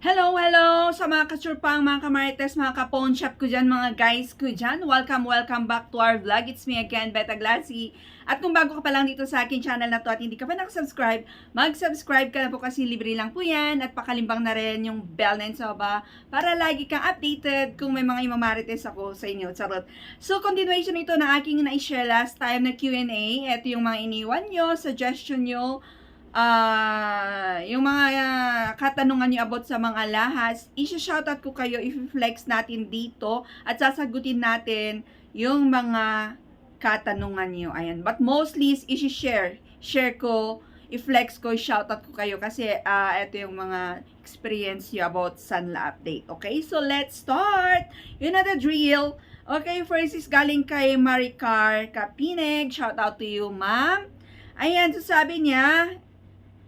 Hello, hello sa mga kasurpang, mga kamarites, mga ka-pawn shop ko dyan, mga guys ko dyan. Welcome back to our vlog. It's me again, Beta Glassy. At kung bago ka pa lang dito sa akin channel na to at hindi ka pa nakasubscribe, mag-subscribe ka na po kasi libre lang po yan. At pakalimbang na rin yung bell na yun sa baba para lagi kang updated kung may mga imamarites ako sa inyo. Charot. So, continuation ito ng aking na-share last time na Q&A. Ito yung mga iniwan nyo, suggestion nyo, yung mga katanungan niyo about sa mga lahas, i-shoutout ko kayo, i-flex natin dito at sasagutin natin yung mga katanungan niyo. Ayan. But mostly is share ko, i-flex ko, i-shoutout ko kayo kasi ito yung mga experience niyo about Sanla update. Okay? So let's start. You know the drill. Okay, first is galing kay Maricar Kapineg. Shoutout to you, ma'am. Ayan, so sabi niya,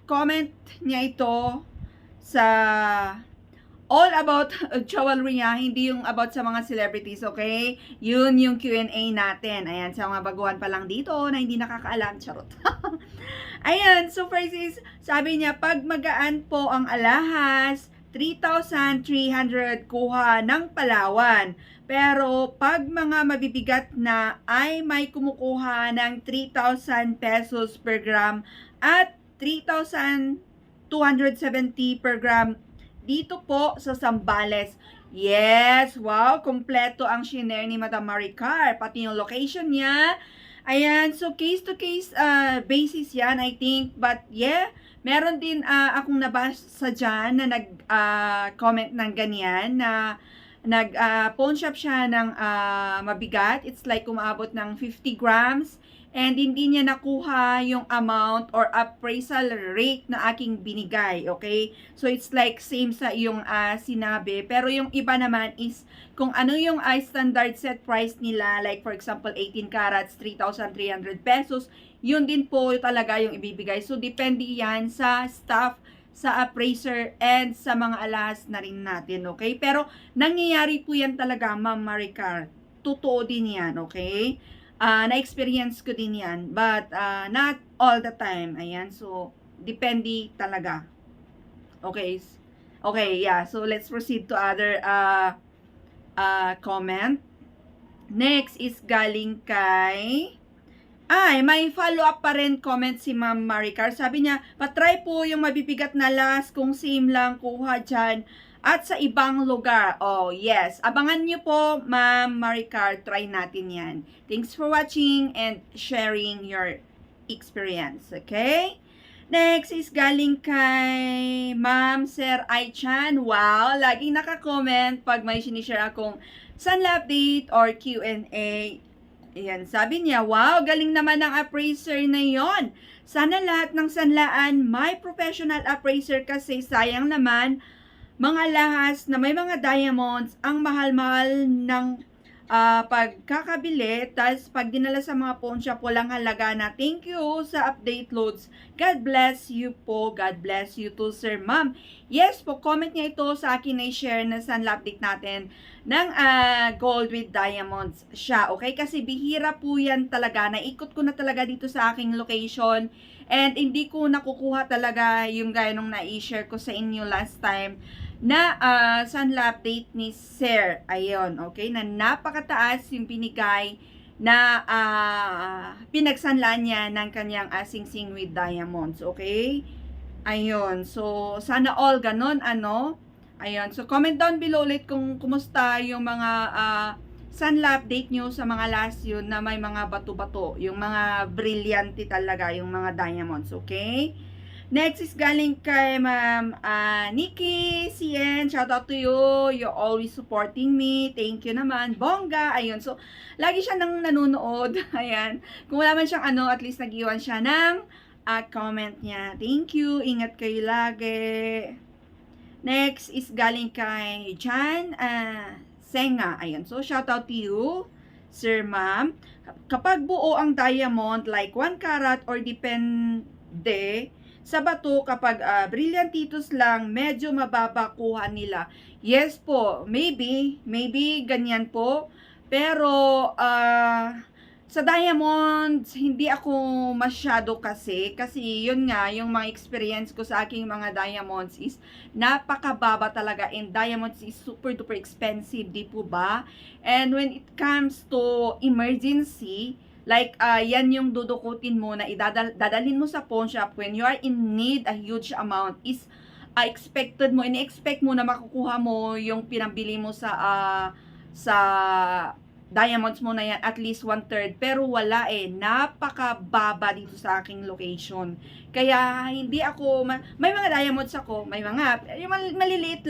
comment niya ito sa all about jewelry niya, hindi yung about sa mga celebrities, okay? Yun yung Q&A natin. Ayan, sa mga baguhan pa lang dito na hindi nakakaalam, charot. Ayan, so first is, sabi niya, pag magaan po ang alahas, 3,300 kuha ng Palawan. Pero pag mga mabibigat na ay may kumukuha ng 3,000 pesos per gram at 3,270 per gram dito po sa Zambales. Yes, wow, kompleto ang shinare ni Madam Maricar, pati yung location niya. Ayan, so case to case basis yan, I think. But yeah, meron din akong nabasa dyan na nag-comment ng ganyan na pawn shop siya ng mabigat. It's like umaabot ng 50 grams. And hindi niya nakuha yung amount or appraisal rate na aking binigay, okay? So, it's like same sa yung sinabi. Pero yung iba naman is kung ano yung standard set price nila, like for example, 18 carats, 3,300 pesos, yun din po talaga yung ibibigay. So, depende yan sa staff, sa appraiser, and sa mga alahas na rin natin, okay? Pero, nangyayari po yan talaga, Ma'am Maricar. Totoo din yan, okay? Na-experience ko din yan. But, not all the time. Ayan. So, depende talaga. Okay. Okay, yeah. So, let's proceed to other comment. Next is galing kay... may follow-up pa rin comment si Ma'am Maricar. Sabi niya, patry po yung mabibigat na last kung same lang kuha dyan at sa ibang lugar. Oh, yes. Abangan nyo po, Ma'am Maricar. Try natin yan. Thanks for watching and sharing your experience. Okay? Next is galing kay Ma'am Sir Aichan. Wow, laging naka-comment pag may sinishare akong Sanla update or Q&A. Ayan, sabi niya, wow, galing naman ng appraiser na yon. Sana lahat ng sanlaan may professional appraiser kasi sayang naman mga lahas na may mga diamonds, ang mahal-mahal ng pagkakabili, tapos pag dinala sa mga pawn shop, walang halaga na. Thank you sa update loads. God bless you po. God bless you too, sir, ma'am. Yes po, comment niya ito sa akin na i-share na Sanla update natin ng gold with diamonds siya. Okay? Kasi bihira po yan talaga. Naikot ko na talaga dito sa aking location. And hindi ko nakukuha talaga yung gaya nung na-i-share ko sa inyo last time na Sanla update ni Sir. Ayun, okay? Na napakataas yung binigay na pinagsanlaan niya ng kanyang sing-sing with diamonds. Okay? Ayun. So, sana all ganon, ano? Ayun. So, comment down below ulit kung kumusta yung mga Sanla update nyo sa mga last yun na may mga bato-bato. Yung mga brilliante talaga, yung mga diamonds. Okay? Next is galing kay Ma'am Nikki Cien. Shout out to you. You're always supporting me. Thank you naman. Bongga. Ayun. So, lagi siya nang nanonood. Ayan. Kung wala man siyang at least nag-iwan siya ng comment niya. Thank you. Ingat kayo lagi. Next is galing kay Jan Senga. Ayun. So, shout out to you, sir, ma'am. Kapag buo ang diamond, like 1 carat or depende sa bato, kapag brilliantitos lang, medyo mababa kuha nila. Yes po, maybe ganyan po. Pero, Sa diamonds, hindi ako masyado kasi yun nga, yung mga experience ko sa aking mga diamonds is napakababa talaga, and diamonds is super duper expensive, di po ba? And when it comes to emergency, like yan yung dudukutin mo na dadalhin mo sa pawn shop when you are in need a huge amount is ini-expect mo na makukuha mo yung pinambili mo sa diamonds mo na yan, at least 1/3, pero wala napakababa dito sa aking location. Kaya hindi ako, may mga diamonds ako, may mga, yung maliliit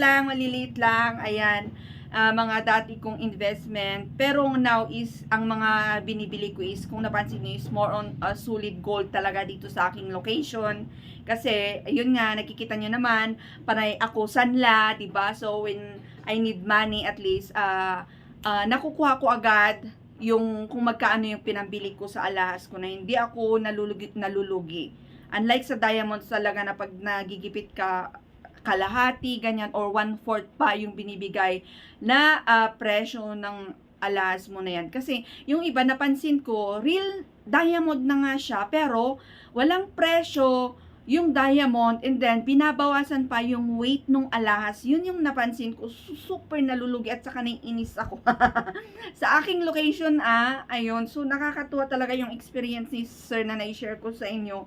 lang, ayan, mga dati kong investment, pero now is, ang mga binibili ko is, kung napansin niyo, is more on solid gold talaga dito sa aking location. Kasi, ayun nga, nakikita niyo naman, panay ako sanla, diba? So, when I need money, at least, nakukuha ko agad yung kung magkaano yung pinambili ko sa alahas ko, na hindi ako nalulugi. Unlike sa diamonds talaga na pag nagigipit ka, kalahati, ganyan, or 1/4 pa yung binibigay na presyo ng alahas mo na yan. Kasi yung iba napansin ko, real diamond na nga siya, pero walang presyo yung diamond, and then binabawasan pa yung weight nung alahas. Yun yung napansin ko, super nalulugi at saka naiinis ako. Sa aking location ayun, so nakakatuwa talaga yung experience ni sir na na-share ko sa inyo.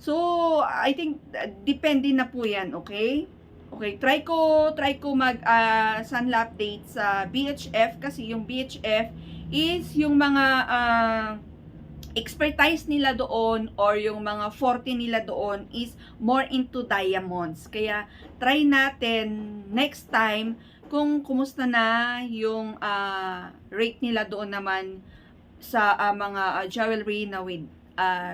So I think depende na po yan, okay? Okay, try ko mag sunla update sa BHF, kasi yung BHF is yung mga expertise nila doon, or yung mga forte nila doon is more into diamonds. Kaya try natin next time kung kumusta na yung rate nila doon naman sa mga jewelry na with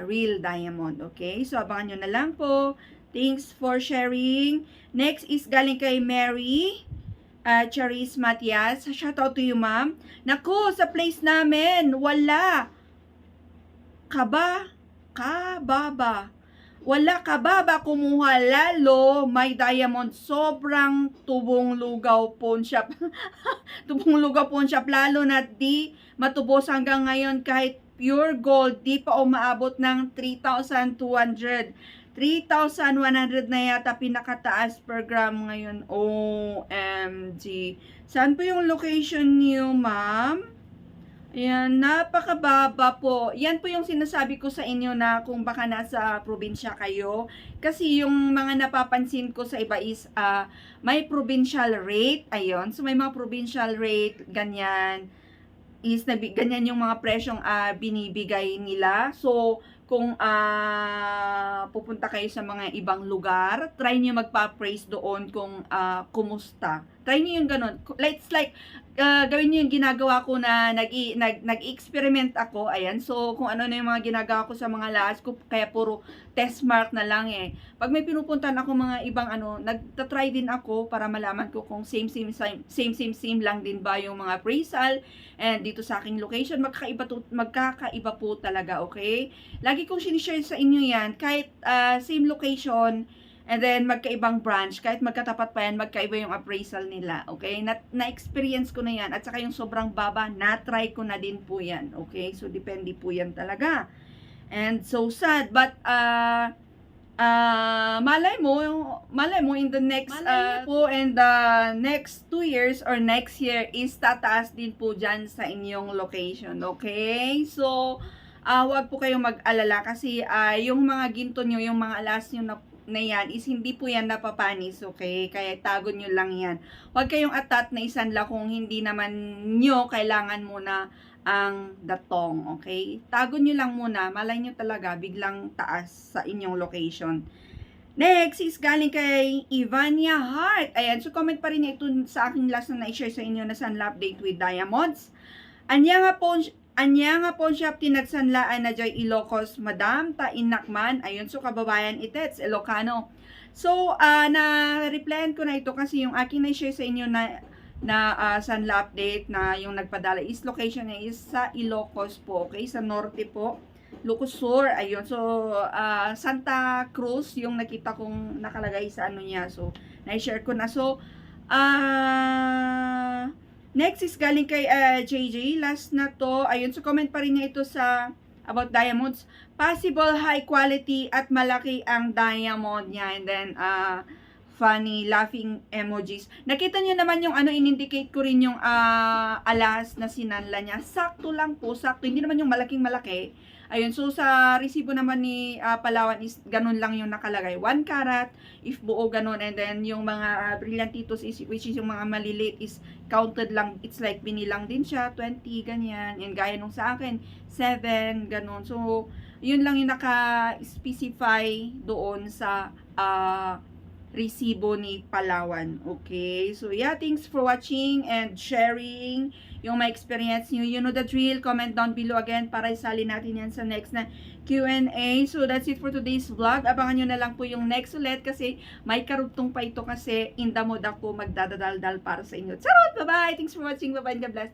real diamond. Okay, so abangan nyo na lang po. Thanks for sharing. Next is galing kay Mary Charis Matias. Shout out to you, ma'am. Naku, sa place namin wala kababa. Wala kababa kumuha, lalo may diamond, sobrang tubong lugaw pawn shop. Tubong lugaw pawn shop, lalo na di matubos hanggang ngayon, kahit pure gold, di pa umaabot ng 3,200. 3,100 na yata pinakataas per gram ngayon. OMG. Saan po yung location niyo, ma'am? Ayan, napakababa po. Yan po yung sinasabi ko sa inyo na kung baka nasa probinsya kayo. Kasi yung mga napapansin ko sa iba is may provincial rate. Ayun, so may mga provincial rate, ganyan. Is ganyan yung mga presyong binibigay nila. So, kung pupunta kayo sa mga ibang lugar, try niyo magpa-praise doon kung kumusta. Try niyo yung ganun. It's like, gawin niyo yung ginagawa ko na nag-experiment ako. Ayan, so kung ano na yung mga ginagawa ko sa mga lahas ko, kaya puro test mark na lang Pag may pinupuntahan ako mga ibang nagtatry din ako para malaman ko kung same lang din ba yung mga appraisal. And dito sa aking location, magkakaiba po talaga, okay? Lagi kong sinishare sa inyo yan, kahit same location, and then magkaibang branch, kahit magkatapat pa yan, magkaiba yung appraisal nila, okay? Na-experience ko na yan, at saka yung sobrang baba, na-try ko na din po yan, okay? So, depende po yan talaga. And so sad, but malay mo in the next po, and the next 2 years or next year is tataas din po dyan sa inyong location, okay? So, wag po kayong mag-alala, kasi yung mga ginto nyo, yung mga alas nyo na yan is hindi po yan napapanis, okay? Kaya tago nyo lang yan. Huwag kayong atat na isanla kung hindi naman nyo kailangan muna ang datong, okay? Tago nyo lang muna, malay nyo talaga biglang taas sa inyong location. Next is galing kay Ivania Hart. Ayan, so comment pa rin ito sa aking last na na-share sa inyo na sunla update with diamonds. Anya nga po siya tinagsanlaan na Joy Ilocos, Madam ta inakman. Ayun, so kababayan itets Ilocano. So na-replyan ko na ito kasi yung aking na-share sa inyo na sunla update na yung nagpadala is location niya is sa Ilocos po, okay? Sa norte po, Ilocos Sur. Ayun, so Santa Cruz yung nakita kong nakalagay sa niya. So na-share ko na. So Next is galing kay JJ. Last na to. Ayun, so comment pa rin niya ito sa about diamonds. Possible high quality at malaki ang diamond niya. And then, funny laughing emojis. Nakita niyo naman yung in-indicate ko rin yung alas na sinanla niya. Sakto lang po, sakto. Hindi naman yung malaking malaki. Ayun, so sa resibo naman ni Palawan is ganun lang yung nakalagay. 1 karat, if buo ganun. And then yung mga brillantitos is, which is yung mga maliliit is counted lang. It's like binilang din siya, 20, ganyan. Yan, gaya nung sa akin, 7, ganun. So, yun lang yung naka-specify doon sa resibo ni Palawan. Okay? So, yeah, thanks for watching and sharing yung my experience nyo. You know the drill. Comment down below again para isali natin yan sa next na Q&A. So, that's it for today's vlog. Abangan nyo na lang po yung next ulit kasi may karugtong pa ito kasi in the mood ako magdadadaldal para sa inyo. Charot! Bye-bye! Thanks for watching. Bye-bye. God bless.